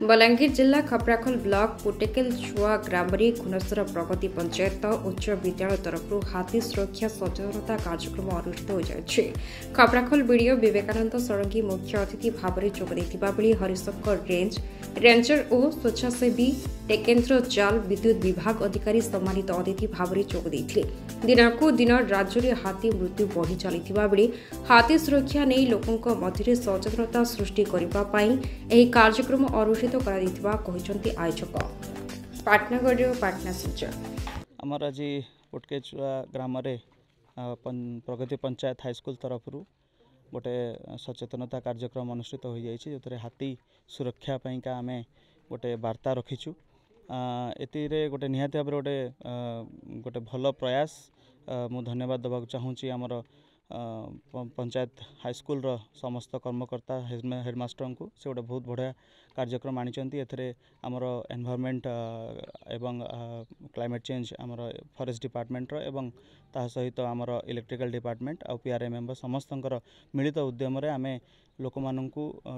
बलांगीर जिला खपराखल ब्लॉक पुटेकेल छुआ ग्राम घुनसर प्रगति पंचायत उच्च विद्यालय तरफ हाथी सुरक्षा सचेतनता कार्यक्रम अनुष्ठित हो जाए। खपराखल बीडीओ विवेकानंद षडंगी मुख्य अतिथि भाव में जोगदे हरिशंकर रेंजर और स्वेच्छासेवी टेकेन्द्र जाल विद्युत विभाग अधिकारी सम्मानित अतिथि भाव में जोगदे दिनकू दिन राज्य में हाथी मृत्यु बढ़ी चली हाथी सुरक्षा नहीं लोकों मध्य सचेतनता सृष्टि करने कार्यक्रम अनुष्ठित आयोजक पाटनागढ़ पाटना सिंचर आमर आज पुटकेचुआ ग्राम प्रगति पंचायत हाईस्कल तरफ गोटे सचेतनता कार्यक्रम अनुष्ठित हो जाए जो हाथी सुरक्षा का आम गोटे वार्ता रखीचु। एतिरे गोटे निहाती भाव गोटे भल प्रयास मु धन्यवाद देवाक चाहूँगी आमर पंचायत हाईस्कल समस्त कर्मकर्ता हेडमास्टर को से गोटे बहुत बढ़िया कार्यक्रम आनी एथरे आमर एनवायरनमेंट एवं क्लाइमेट चेंज आमर फॉरेस्ट डिपार्टमेंट एवं ता सहित आमर इलेक्ट्रिकल डिपार्टमेंट और पीआरए मेंबर समस्तंकर मिलित उद्यम आमे लोक मानू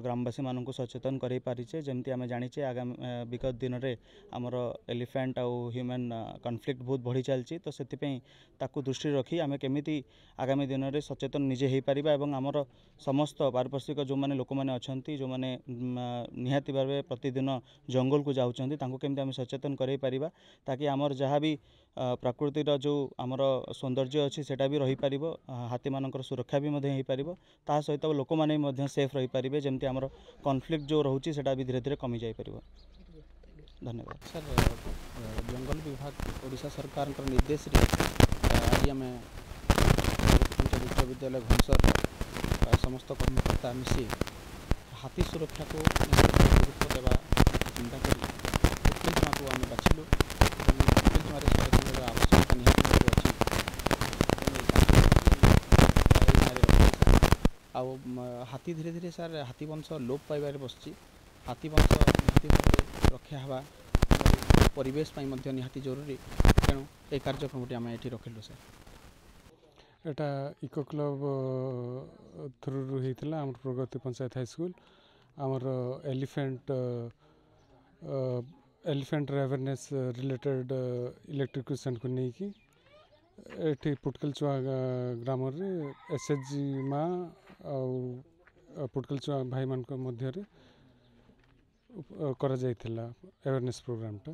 ग्रामवासी मानू सचेतन कर पारिचे। जमती आमे जानिचे आगामी विगत दिन में आमर एलिफेंट और ह्यूमन कॉन्फ्लिक्ट बहुत बढ़ी चलती तो से ताकू दृष्टि रखी आमे केमिति आगामी दिन में सचेतन निजे हो पारिबा एवं आमर समस्त पारिपार्श्विक जो मैंने लोक मैंने अच्छा जो मैंने निहाती भाव प्रतिदिन जंगल को जाऊँच केमती आम सचेतन कर पारिबा ताकि आमर जहाँ भी प्रकृतिर जो आमर सौंदर्य अच्छी सेटा भी रही पार हाथी मानकर सुरक्षा भी हो पार ता सहित लोक मैंने सेफ रही पारे जमती आमर कॉन्फ्लिक्ट जो रोचे सेटा भी धीरे धीरे कमी जाई पार। धन्यवाद सर। जंगल विभाग ओडिशा सरकार निर्देश आज आम विश्वविद्यालय घनसर समस्त कर्मकर्ता मिसी हाथी सुरक्षा को गुरुत्व देवा चिंता कर को आम बाछिलु आवश्यकता निहाती अच्छी हाथी धीरे धीरे सार हाथी वंश लोप पाइबार बसची हाथी वंश निहाती भाव रक्षा हवा परिवेश निहाती जरूरी तेणु ये कार्यक्रम आम ये रखिलु सर। एटा इको क्लब थ्रू होता आम प्रगति पंचायत हाईस्कल आमर एलिफेंट अवेयरनेस रिलेटेड इलेक्ट्रिफिकेशन को लेकिन ये पुटकेल चुआ ग्राम एसएचजी माँ और पुटकेल चुआ भाई मान मध्य अवेयरनेस प्रोग्राम टा।